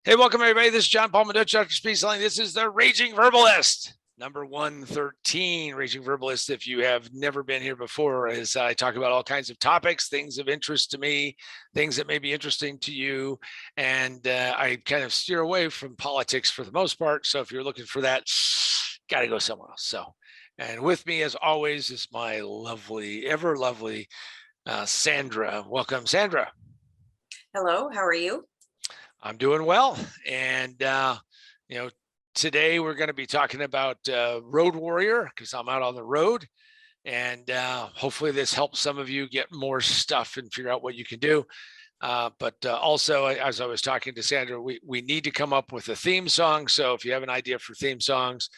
Hey, welcome everybody. This is John Paul Dr. Speed Selling. This is the Raging Verbalist, number 113. Raging Verbalist. If you have never been here before, as I talk about all kinds of topics, things of interest to me, things that may be interesting to you, and I kind of steer away from politics for the most part. So if you're looking for that, got to go somewhere else. So, and with me, as always, is my lovely, ever lovely Sandra. Welcome, Sandra. Hello, how are you? I'm doing well. And, today we're going to be talking about Road Warrior because I'm out on the road. And hopefully this helps some of you get more stuff and figure out what you can do. But also, as I was talking to Sandra, we need to come up with a theme song. So if you have an idea for theme songs,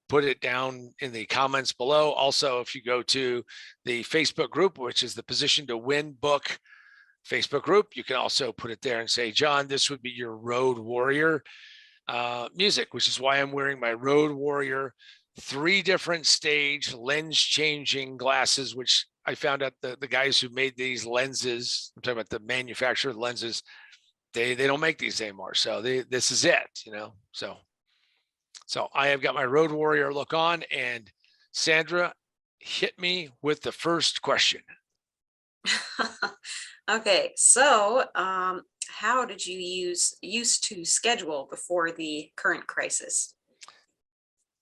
put it down in the comments below. Also, if you go to the Facebook group, which is the Position to Win book Facebook group, you can also put it there and say, John, this would be your Road Warrior music, which is why I'm wearing my Road Warrior 3 different stage lens changing glasses, which I found out the guys who made these lenses, I'm talking about the manufacturer lenses, they don't make these anymore. So this is it, So I have got my Road Warrior look on, and Sandra, hit me with the first question. Okay, so how did you used to schedule before the current crisis?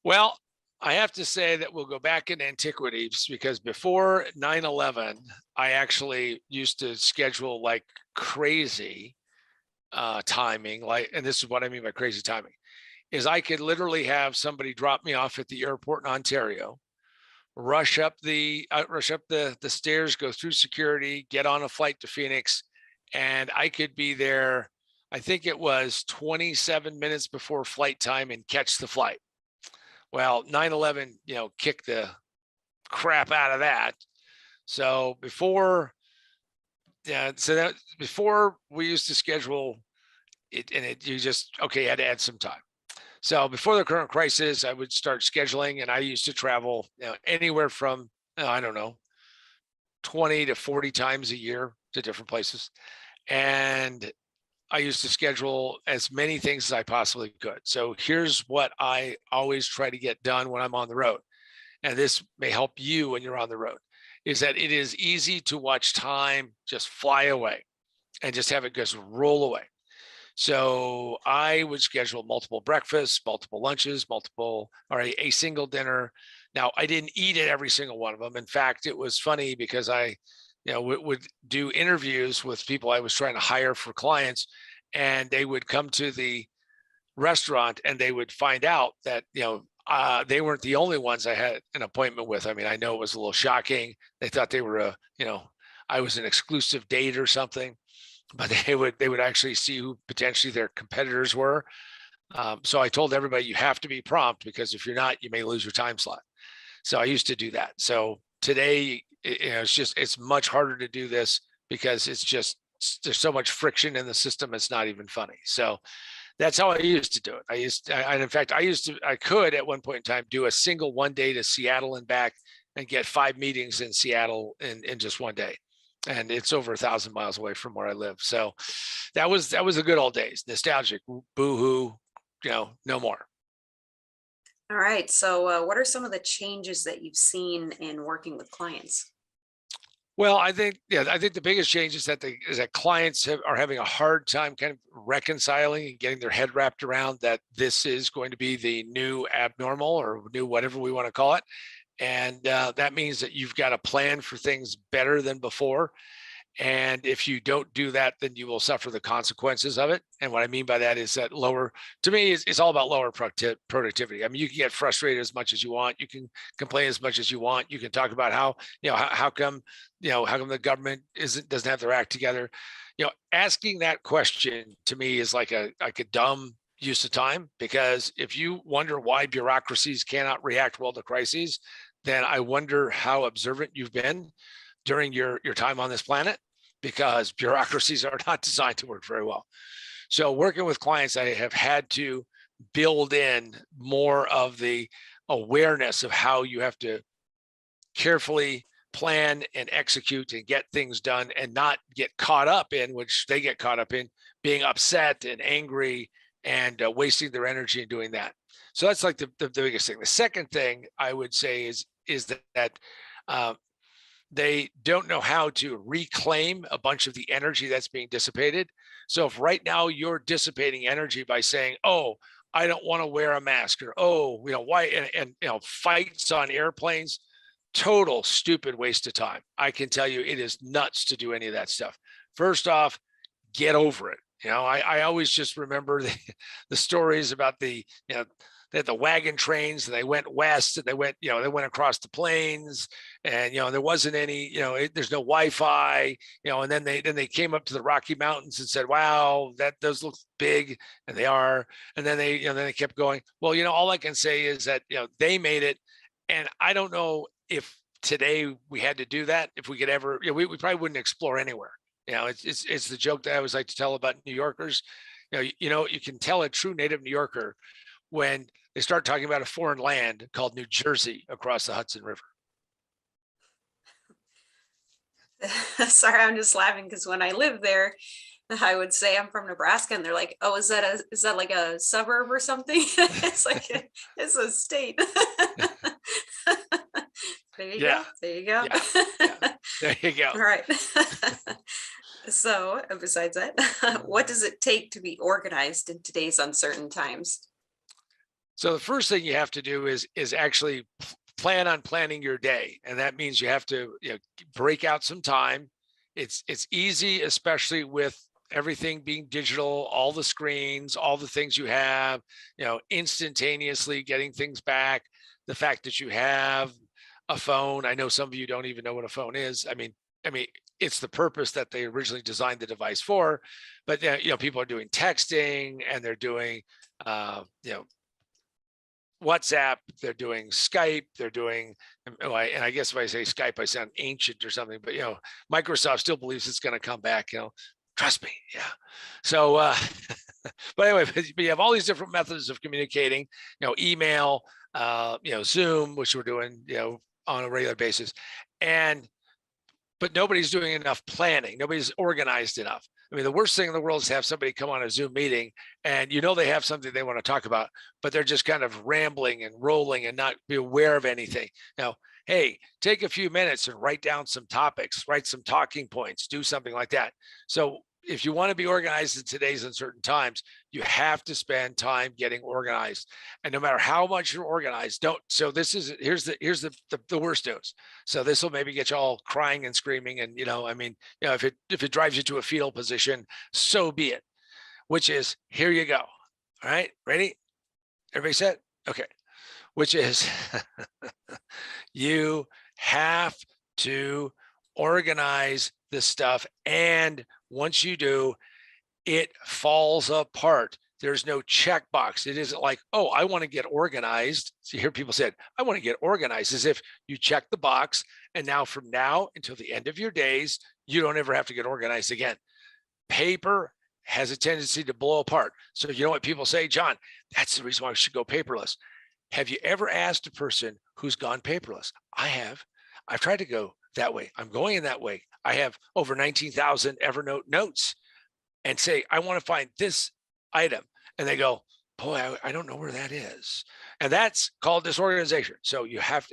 Well, I have to say that we'll go back in antiquities because before 9/11, I actually used to schedule like crazy timing. And this is what I mean by crazy timing, is I could literally have somebody drop me off at the airport in Ontario, rush up the stairs, go through security, get on a flight to Phoenix, and I could be there. I think it was 27 minutes before flight time and catch the flight. Well, 9/11, kicked the crap out of that. So before we used to schedule it, and you had to add some time. So before the current crisis, I would start scheduling, and I used to travel anywhere from, I don't know, 20 to 40 times a year to different places. And I used to schedule as many things as I possibly could. So here's what I always try to get done when I'm on the road. And this may help you when you're on the road, is that it is easy to watch time just fly away and just have it just roll away. So I would schedule multiple breakfasts, multiple lunches, a single dinner. Now, I didn't eat at every single one of them. In fact, it was funny because I would do interviews with people I was trying to hire for clients, and they would come to the restaurant and they would find out that, they weren't the only ones I had an appointment with. I mean, I know it was a little shocking. They thought they were I was an exclusive date or something, but they would actually see who potentially their competitors were. So I told everybody, you have to be prompt, because if you're not, you may lose your time slot. So I used to do that. So today, it's much harder to do this because there's so much friction in the system. It's not even funny. So that's how I used to do it. I could at one point in time do a single one day to Seattle and back and get 5 meetings in Seattle in just one day. And it's over 1,000 miles away from where I live. So that was the good old days. Nostalgic, boo-hoo, no more. All right, so what are some of the changes that you've seen in working with clients? Well, I think the biggest change is that clients are having a hard time kind of reconciling and getting their head wrapped around that this is going to be the new abnormal, or new whatever we want to call it. And that means that you've got to plan for things better than before. And if you don't do that, then you will suffer the consequences of it. And what I mean by that is that to me, it's all about lower productivity. I mean, you can get frustrated as much as you want. You can complain as much as you want. You can talk about how come the government doesn't have their act together. Asking that question to me is like a dumb use of time, because if you wonder why bureaucracies cannot react well to crises, then I wonder how observant you've been during your time on this planet, because bureaucracies are not designed to work very well. So working with clients, I have had to build in more of the awareness of how you have to carefully plan and execute and get things done, and not get caught up in, which they get caught up in, being upset and angry and wasting their energy in doing that. So that's like the biggest thing. The second thing I would say is that uh, they don't know how to reclaim a bunch of the energy that's being dissipated. So if right now you're dissipating energy by saying, "Oh, I don't want to wear a mask," or "Oh, why," and fights on airplanes, total stupid waste of time. I can tell you, it is nuts to do any of that stuff. First off, get over it. I always just remember the stories about they had the wagon trains and they went west and they went across the plains, and there wasn't any, there's no Wi-Fi, and then they came up to the Rocky Mountains and said, wow, those look big, and they are. And then they kept going. Well, all I can say is that they made it, and I don't know if today we had to do that, if we could ever, we probably wouldn't explore anywhere. It's the joke that I always like to tell about New Yorkers. You can tell a true native New Yorker when they start talking about a foreign land called New Jersey across the Hudson River. Sorry, I'm just laughing because when I lived there, I would say I'm from Nebraska, and they're like, "Oh, is that like a suburb or something?" It's like it's a state. There you Yeah. go. There you go. Yeah. There you go. All right. So, besides that, what does it take to be organized in today's uncertain times? So the first thing you have to do is actually plan on planning your day, and that means you have to break out some time. It's easy, especially with everything being digital, all the screens, all the things you have, instantaneously getting things back. The fact that you have a phone. I know some of you don't even know what a phone is. I mean, it's the purpose that they originally designed the device for, but people are doing texting, and they're doing WhatsApp, they're doing Skype, they're doing, and I guess if I say Skype, I sound ancient or something, but Microsoft still believes it's going to come back. Trust me, yeah. So, but anyway, but you have all these different methods of communicating. Email, Zoom, which we're doing, on a regular basis, but nobody's doing enough planning. Nobody's organized enough. I mean, the worst thing in the world is to have somebody come on a Zoom meeting and they have something they want to talk about, but they're just kind of rambling and rolling and not be aware of anything. Now, hey, take a few minutes and write down some topics, write some talking points, do something like that. So if you want to be organized in today's uncertain times, you have to spend time getting organized. And no matter how much you're organized, don't. So here's the worst news. So this will maybe get you all crying and screaming. And if it drives you to a fetal position, so be it. Which is, here you go. All right, ready? Everybody set? Okay. Which is you have to organize this stuff, and once you do, it falls apart. There's no checkbox. It isn't like, oh, I want to get organized. So you hear people say, I want to get organized, as if you check the box, and now from now until the end of your days, you don't ever have to get organized again. Paper has a tendency to blow apart. So you know what people say, John, that's the reason why we should go paperless. Have you ever asked a person who's gone paperless? I have. I've tried to go that way. I'm going in that way. I have over 19,000 Evernote notes, and say, I want to find this item. And they go, boy, I don't know where that is. And that's called disorganization. So you can't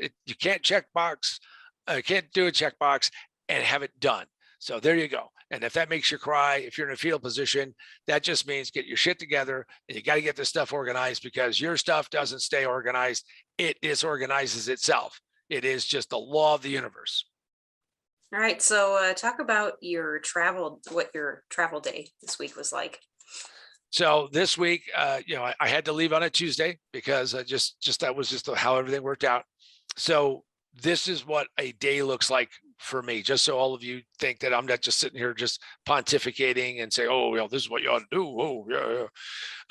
can't do a checkbox and have it done. So there you go. And if that makes you cry, if you're in a fetal position, that just means get your shit together, and you got to get this stuff organized, because your stuff doesn't stay organized. It disorganizes itself. It is just the law of the universe. All right. So talk about what your travel day this week was like. So this week, I had to leave on a Tuesday because that was just how everything worked out. So this is what a day looks like for me, just so all of you think that I'm not just sitting here just pontificating and say, oh, this is what you ought to do. Oh,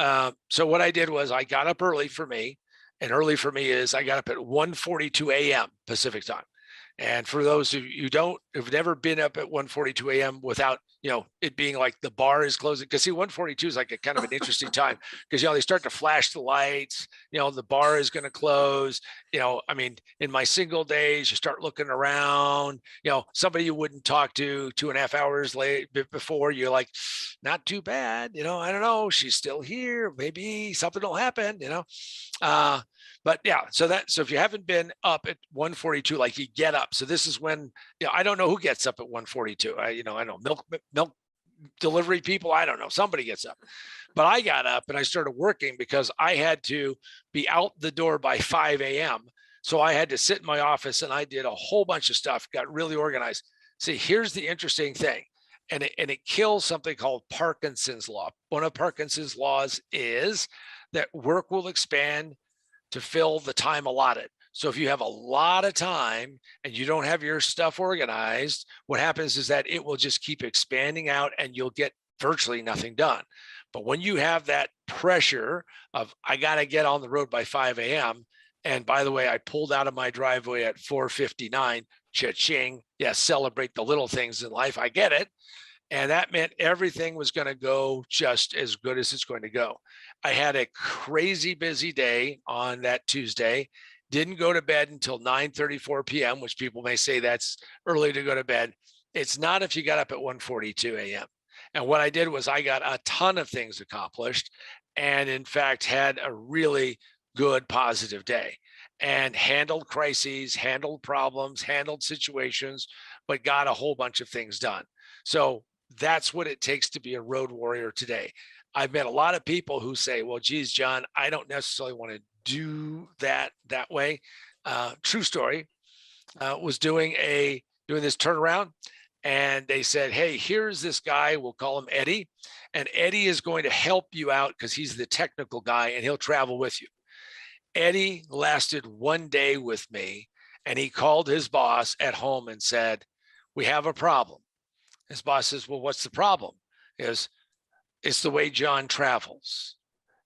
yeah. So what I did was I got up early for me, and early for me is I got up at 1:42 a.m. Pacific time. And for those who have never been up at 1:42 a.m. without, it being like the bar is closing. Because see, 1:42 is like a kind of an interesting time because, they start to flash the lights, the bar is going to close. I mean, in my single days, you start looking around, somebody you wouldn't talk to 2.5 hours late before, you're like, not too bad. I don't know. She's still here. Maybe something will happen, uh, but yeah, so if you haven't been up at 1:42, like you get up. So this is when, I don't know who gets up at 1:42. I know milk delivery people. I don't know. Somebody gets up, but I got up and I started working because I had to be out the door by 5 a.m. So I had to sit in my office and I did a whole bunch of stuff, got really organized. See, here's the interesting thing. And it kills something called Parkinson's law. One of Parkinson's laws is that work will expand to fill the time allotted. So if you have a lot of time and you don't have your stuff organized, what happens is that it will just keep expanding out and you'll get virtually nothing done. But when you have that pressure of, I got to get on the road by 5 a.m. And by the way, I pulled out of my driveway at 4:59, cha-ching. Yes, celebrate the little things in life. I get it. And that meant everything was going to go just as good as it's going to go. I had a crazy busy day on that Tuesday, didn't go to bed until 9:34 p.m., which people may say that's early to go to bed. It's not if you got up at 1:42 a.m. And what I did was I got a ton of things accomplished and in fact had a really good positive day and handled crises, handled problems, handled situations, but got a whole bunch of things done. So that's what it takes to be a road warrior today. I've met a lot of people who say, well, geez, John, I don't necessarily want to do that way. True story, was doing this turnaround and they said, hey, here's this guy, we'll call him Eddie. And Eddie is going to help you out because he's the technical guy and he'll travel with you. Eddie lasted one day with me and he called his boss at home and said, we have a problem. His boss says, well, what's the problem? He goes, it's the way John travels.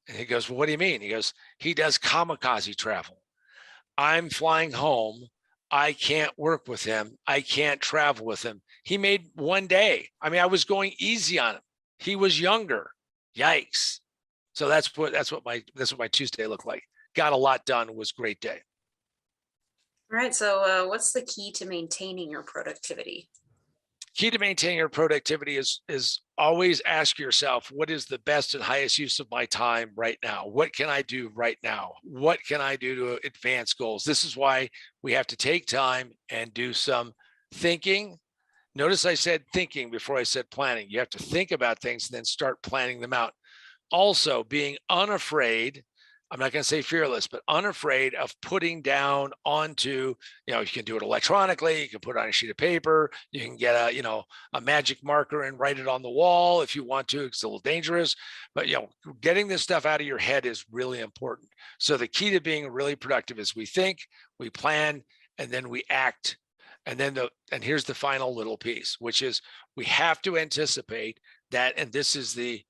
And he goes, well, what do you mean? He goes, he does kamikaze travel. I'm flying home. I can't work with him. I can't travel with him. He made one day. I mean, I was going easy on him. He was younger. Yikes. So that's what my Tuesday looked like. Got a lot done. It was a great day. All right. So what's the key to maintaining your productivity? Key to maintaining your productivity is always ask yourself, what is the best and highest use of my time right now? What can I do right now? What can I do to advance goals? This is why we have to take time and do some thinking. Notice I said thinking before I said planning. You have to think about things and then start planning them out. Also, being unafraid, I'm not going to say fearless, but unafraid of putting down onto, you can do it electronically. You can put it on a sheet of paper. You can get a magic marker and write it on the wall if you want to. It's a little dangerous, but getting this stuff out of your head is really important. So the key to being really productive is we think, we plan, and then we act. And then here's the final little piece, which is we have to anticipate that, and this is the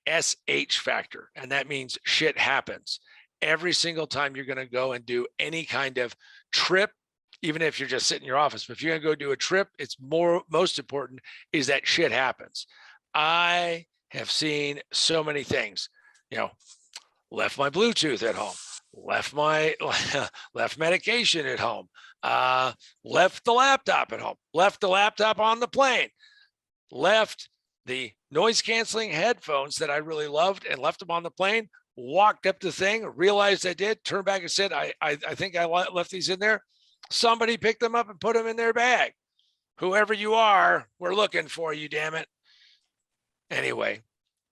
SH factor, and that means shit happens. Every single time you're going to go and do any kind of trip, even if you're just sitting in your office, but if you're going to go do a trip, it's most important is that shit happens. I have seen so many things, left my Bluetooth at home, left medication at home, left the laptop at home, left the laptop on the plane, left the noise canceling headphones that I really loved and left them on the plane, walked up the thing, realized I did, turned back and said, I think I left these in there. Somebody picked them up and put them in their bag. Whoever you are, we're looking for you, damn it. Anyway,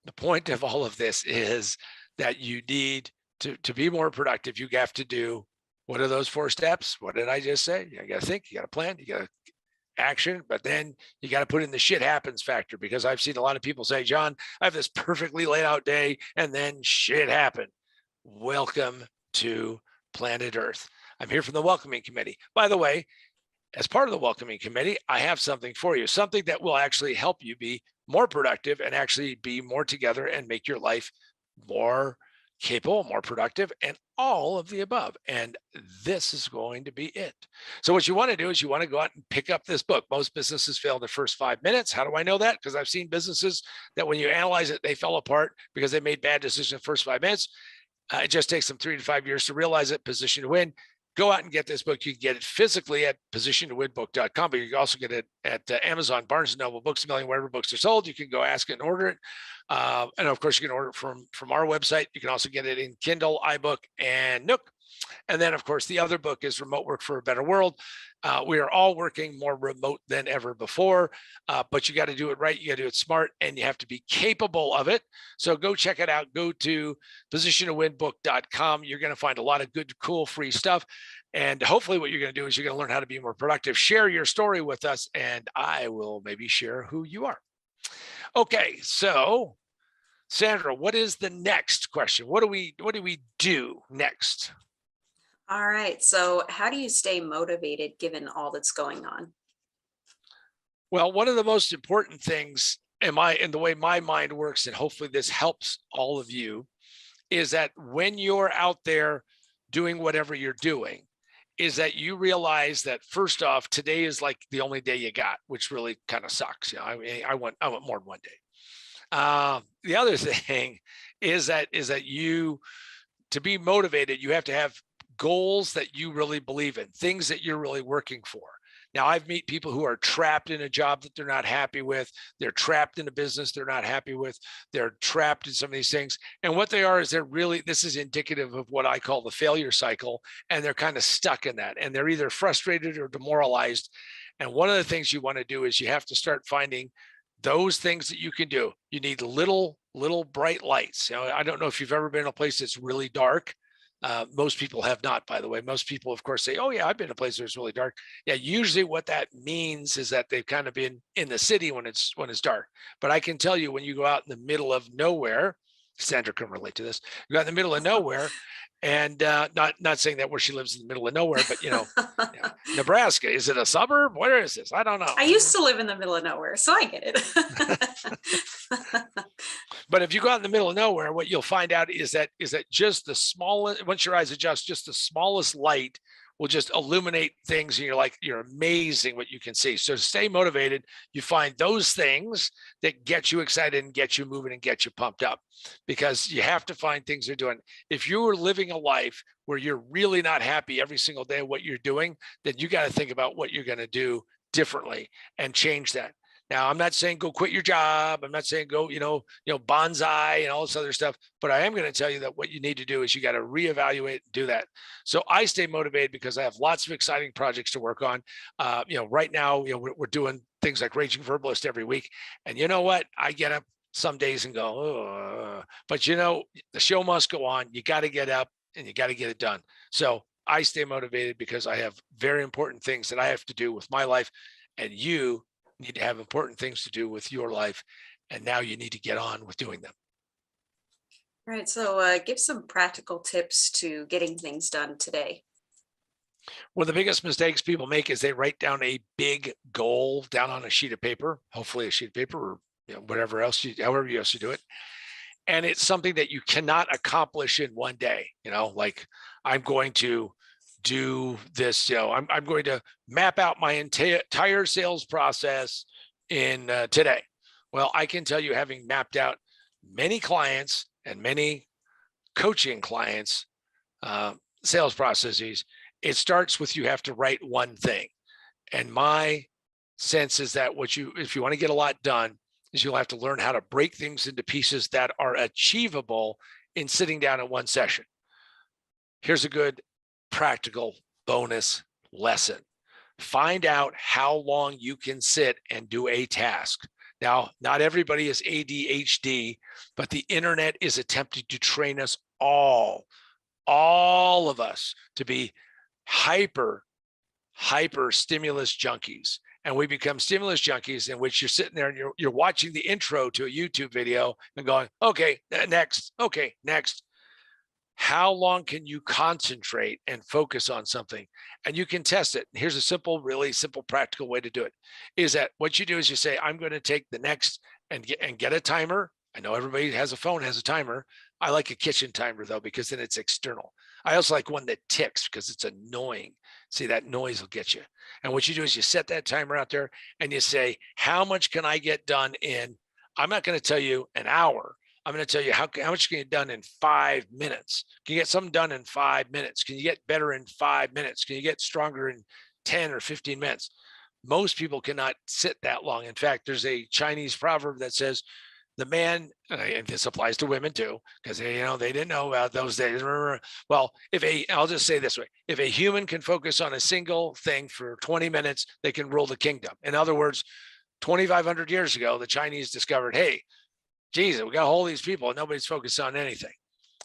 the point of all of this is that you need to be more productive. You have to do, what are those 4 steps? What did I just say? You got to think, you got to plan, you got to action, but then you got to put in the shit happens factor, because I've seen a lot of people say, John, I have this perfectly laid out day and then shit happened. Welcome to planet Earth. I'm here from the welcoming committee. By the way, as part of the welcoming committee, I have something for you, something that will actually help you be more productive and actually be more together and make your life more capable, more productive, and all of the above. And this is going to be it. So what you want to do is you want to go out and pick up this book. Most businesses fail in the first 5 minutes. How do I know that? Because I've seen businesses that when you analyze it, they fell apart because they made bad decisions in the first 5 minutes. It just takes them 3 to 5 years to realize it. Position to Win. Go out and get this book. You can get it physically at positiontowinbook.com, but you can also get it at Amazon, Barnes & Noble, Books A Million, wherever books are sold. You can go ask it and order it. And of course, you can order it from our website. You can also get it in Kindle, iBook, and Nook. And then, of course, the other book is Remote Work for a Better World. We are all working more remote than ever before, but you got to do it right. You got to do it smart, and you have to be capable of it. So go check it out. Go to positiontowinbook.com. You're going to find a lot of good, cool, free stuff. And hopefully what you're going to do is you're going to learn how to be more productive. Share your story with us, and I will maybe share who you are. Okay, so Sandra, what is the next question? What do we do next? All right. So how do you stay motivated given all that's going on? Well, one of the most important things in the way my mind works, and hopefully this helps all of you, is that when you're out there doing whatever you're doing, is that you realize that first off, today is like the only day you got, which really kind of sucks. You know, I mean, I want more than one day. The other thing is that you, to be motivated, you have to have goals that you really believe in, things that you're really working for. Now, I've met people who are trapped in a job that they're not happy with. They're trapped in a business they're not happy with. They're trapped in some of these things. And what they are is this is indicative of what I call the failure cycle. And they're kind of stuck in that. And they're either frustrated or demoralized. And one of the things you want to do is you have to start finding those things that you can do. You need little bright lights. You know, I don't know if you've ever been in a place that's really dark. Most people have not, by the way. Most people, of course, say, oh, yeah, I've been in a place where it's really dark. Yeah, usually what that means is that they've kind of been in the city when it's dark. But I can tell you, when you go out in the middle of nowhere, Sandra can relate to this. You go out in the middle of nowhere, and not saying that where she lives in the middle of nowhere, but Nebraska, is it a suburb? Where is this? I don't know. I used to live in the middle of nowhere, so I get it. But if you go out in the middle of nowhere, what you'll find out is that just the smallest, once your eyes adjust, just the smallest light will just illuminate things, and you're amazing what you can see. So to stay motivated, you find those things that get you excited and get you moving and get you pumped up, because you have to find things you're doing. If you are living a life where you're really not happy every single day of what you're doing, then you got to think about what you're going to do differently and change that. Now, I'm not saying go quit your job. I'm not saying go, bonsai and all this other stuff, but I am going to tell you that what you need to do is you got to reevaluate and do that. So I stay motivated because I have lots of exciting projects to work on. Right now, we're doing things like Raging Verbalist every week. And you know what? I get up some days and go, oh, but the show must go on. You got to get up and you got to get it done. So I stay motivated because I have very important things that I have to do with my life, and you need to have important things to do with your life, and now you need to get on with doing them. All right, so give some practical tips to getting things done today. One of the biggest mistakes people make is they write down a big goal down on a sheet of paper, hopefully a sheet of paper, or whatever else however else you do it, and it's something that you cannot accomplish in one day. Like, I'm going to do this, I'm going to map out my entire sales process in today. Well, I can tell you, having mapped out many clients and many coaching clients, sales processes, it starts with, you have to write one thing. And my sense is that if you want to get a lot done, is you'll have to learn how to break things into pieces that are achievable in sitting down at one session. Here's a good practical bonus lesson. Find out how long you can sit and do a task. Now, not everybody is ADHD, but the internet is attempting to train us all of us, to be hyper stimulus junkies. And we become stimulus junkies in which you're sitting there and you're watching the intro to a YouTube video and going, okay, next, okay, next. How long can you concentrate and focus on something? And you can test it. Here's a really simple, practical way to do it. Is that what you do is you say, I'm going to take the next and get a timer. I know everybody has a phone, has a timer. I like a kitchen timer though, because then it's external. I also like one that ticks because it's annoying. See, that noise will get you. And what you do is you set that timer out there and you say, how much can I get done in? I'm not going to tell you an hour. I'm going to tell you how much can you get done in 5 minutes. Can you get something done in 5 minutes? Can you get better in 5 minutes? Can you get stronger in 10 or 15 minutes? Most people cannot sit that long. In fact, there's a Chinese proverb that says, the man, and this applies to women too, because they didn't know about those days. Well, I'll just say this way: if a human can focus on a single thing for 20 minutes, they can rule the kingdom. In other words, 2,500 years ago, the Chinese discovered, hey, geez, we got all these people and nobody's focused on anything.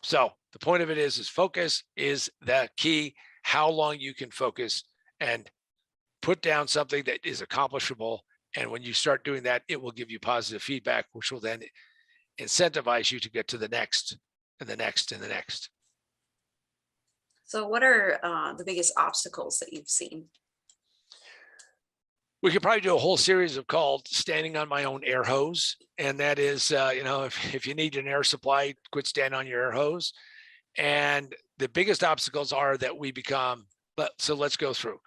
So the point of it is focus is the key. How long you can focus and put down something that is accomplishable. And when you start doing that, it will give you positive feedback, which will then incentivize you to get to the next and the next and the next. So what are the biggest obstacles that you've seen? We could probably do a whole series of called standing on my own air hose. And that is, if you need an air supply, quit standing on your air hose. And the biggest obstacles are that we become, so let's go through.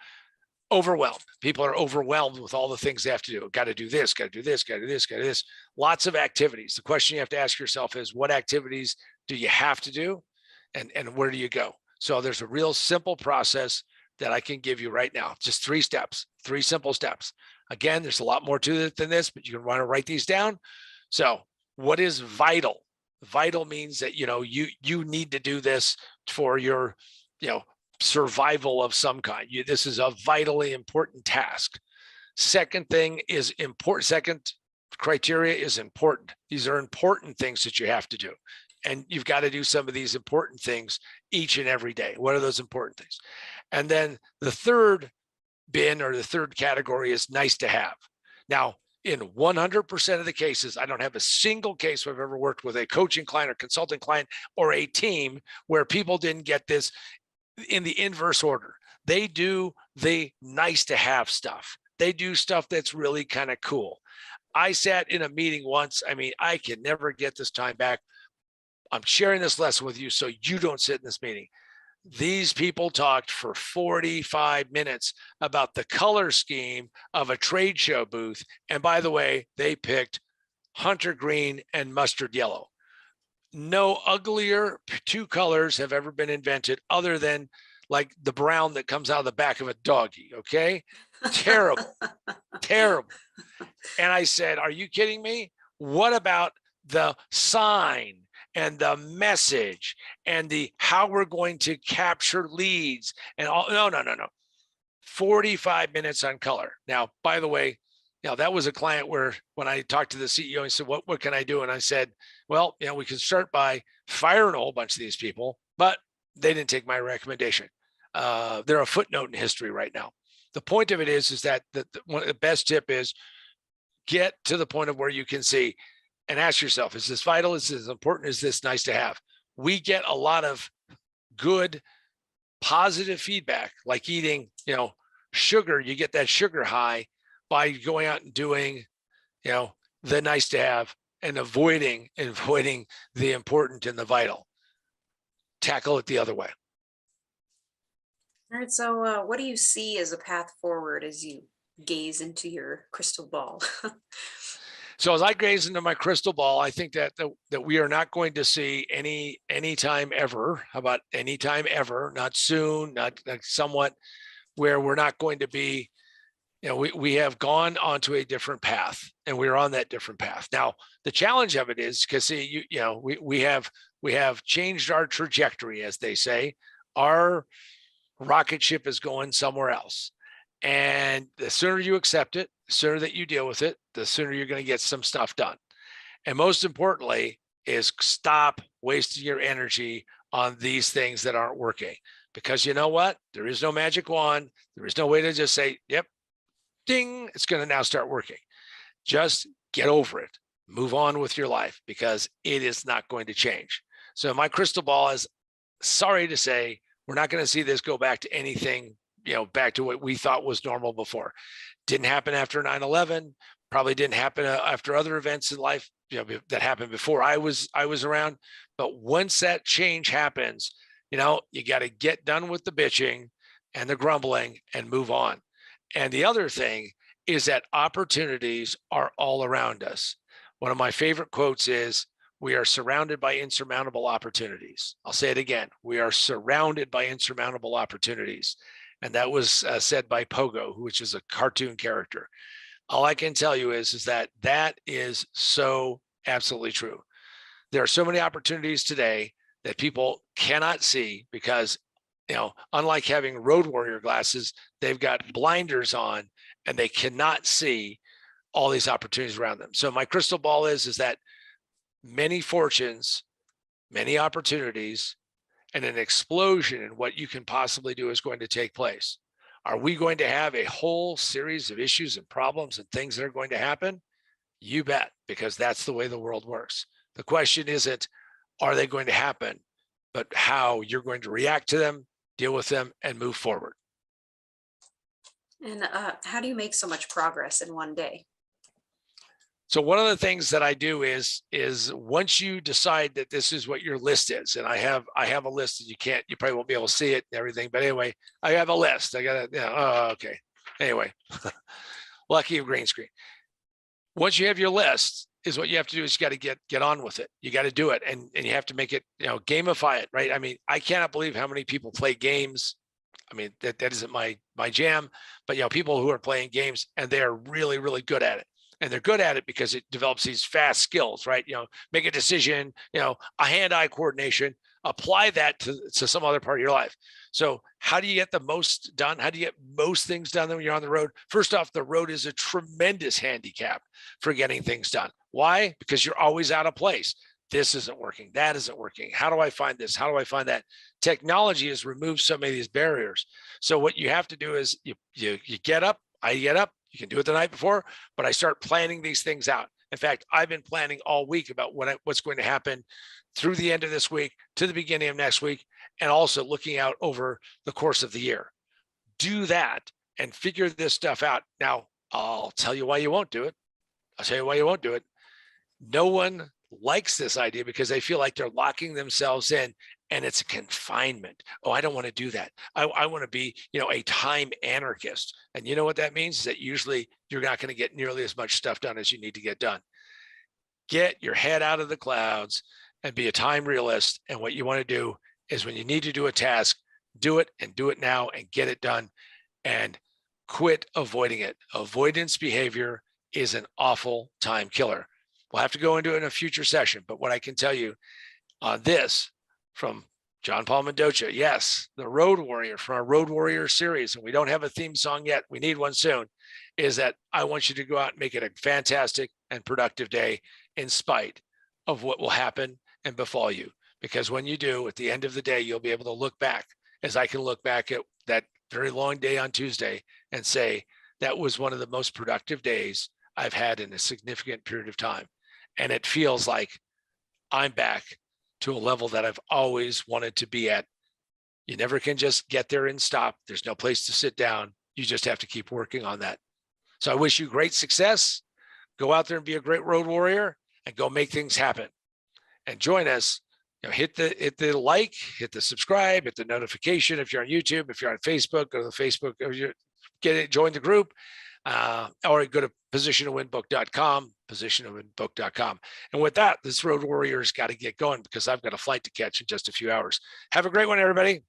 Overwhelmed. People are overwhelmed with all the things they have to do. Got to do this, got to do this, got to do this, got to do this. Lots of activities. The question you have to ask yourself is, what activities do you have to do? And where do you go? So there's a real simple process that I can give you right now. Just 3 steps, 3 simple steps. Again, there's a lot more to it than this, but you can want to write these down. So what is vital? Vital means that, you need to do this for your, survival of some kind. This is a vitally important task. Second thing is important. Second criteria is important. These are important things that you have to do. And you've got to do some of these important things each and every day. What are those important things? And then the third bin or the third category is nice to have. Now, in 100% of the cases, I don't have a single case where I've ever worked with a coaching client or consulting client or a team where people didn't get this in the inverse order. They do the nice to have stuff. They do stuff that's really kind of cool. I sat in a meeting once. I mean, I can never get this time back. I'm sharing this lesson with you so you don't sit in this meeting. These people talked for 45 minutes about the color scheme of a trade show booth. And by the way, they picked hunter green and mustard yellow. No uglier 2 colors have ever been invented other than like the brown that comes out of the back of a doggy. Okay. Terrible, terrible. And I said, are you kidding me? What about the sign and the message and the how we're going to capture leads and all? No. 45 minutes on color. Now, by the way, that was a client where when I talked to the CEO, he said, what can I do? And I said, well, we can start by firing a whole bunch of these people, but they didn't take my recommendation. They're a footnote in history right now. The point of it is that the best tip is get to the point of where you can see and ask yourself, is this vital? Is this important? Is this nice to have? We get a lot of good, positive feedback, like eating, sugar. You get that sugar high by going out and doing, the nice to have and avoiding the important and the vital. Tackle it the other way. All right. So what do you see as a path forward as you gaze into your crystal ball? So as I gaze into my crystal ball, I think that we are not going to see any time ever. How about any time ever? Not soon, not somewhat, where we're not going to be. We have gone onto a different path, and we're on that different path. Now, the challenge of it is because we have changed our trajectory, as they say. Our rocket ship is going somewhere else. And the sooner you accept it, the sooner that you deal with it, the sooner you're going to get some stuff done. And most importantly is stop wasting your energy on these things that aren't working. Because you know what? There is no magic wand. There is no way to just say, yep, ding, it's going to now start working. Just get over it. Move on with your life because it is not going to change. So my crystal ball is, sorry to say, we're not going to see this go back to anything, back to what we thought was normal before. Didn't happen after 9/11, probably didn't happen after other events in life. that happened before I was around. But once that change happens, you got to get done with the bitching and the grumbling and move on. And the other thing is that opportunities are all around us. One of my favorite quotes is, we are surrounded by insurmountable opportunities. I'll say it again. We are surrounded by insurmountable opportunities. And that was said by Pogo, which is a cartoon character. All I can tell you is that is so absolutely true. There are so many opportunities today that people cannot see because, unlike having road warrior glasses, they've got blinders on and they cannot see all these opportunities around them. So my crystal ball is that many fortunes, many opportunities, and an explosion in what you can possibly do is going to take place. Are we going to have a whole series of issues and problems and things that are going to happen? You bet, because that's the way the world works. The question isn't, are they going to happen, but how you're going to react to them, deal with them, and move forward. And how do you make so much progress in one day? So one of the things that I do is once you decide that this is what your list is, and I have a list that you probably won't be able to see it and everything, but anyway, I have a list. I got okay. Anyway, lucky of green screen. Once you have your list, is what you have to do is you got to get on with it. You got to do it, and you have to make it, gamify it, right? I mean, I cannot believe how many people play games. I mean, that isn't my jam, but people who are playing games and they are really, really good at it. And they're good at it because it develops these fast skills, right? Make a decision, a hand-eye coordination, apply that to some other part of your life. So how do you get the most done? How do you get most things done when you're on the road? First off, the road is a tremendous handicap for getting things done. Why? Because you're always out of place. This isn't working. That isn't working. How do I find this? How do I find that? Technology has removed so many of these barriers. So what you have to do is you get up, I get up, you can do it the night before, but I start planning these things out. In fact, I've been planning all week about what's going to happen through the end of this week to the beginning of next week, and also looking out over the course of the year. Do that and figure this stuff out. Now, I'll tell you why you won't do it. I'll tell you why you won't do it. No one likes this idea because they feel like they're locking themselves in and it's a confinement. Oh, I don't want to do that. I want to be, a time anarchist. And you know what that means is that usually you're not going to get nearly as much stuff done as you need to get done. Get your head out of the clouds and be a time realist. And what you want to do is when you need to do a task, do it and do it now and get it done and quit avoiding it. Avoidance behavior is an awful time killer. We'll have to go into it in a future session, but what I can tell you on this from John Paul Mendoza, yes, the Road Warrior from our Road Warrior series, and we don't have a theme song yet, we need one soon, is that I want you to go out and make it a fantastic and productive day in spite of what will happen and befall you. Because when you do, at the end of the day, you'll be able to look back, as I can look back at that very long day on Tuesday and say, that was one of the most productive days I've had in a significant period of time. And it feels like I'm back to a level that I've always wanted to be at. You never can just get there and stop. There's no place to sit down. You just have to keep working on that. So I wish you great success. Go out there and be a great road warrior and go make things happen. And join us. Hit the like, hit the subscribe, hit the notification. If you're on YouTube, if you're on Facebook, go to the Facebook, or join the group. Or go to positiontowinbook.com, positiontowinbook.com. And with that, this road warrior's got to get going because I've got a flight to catch in just a few hours. Have a great one, everybody.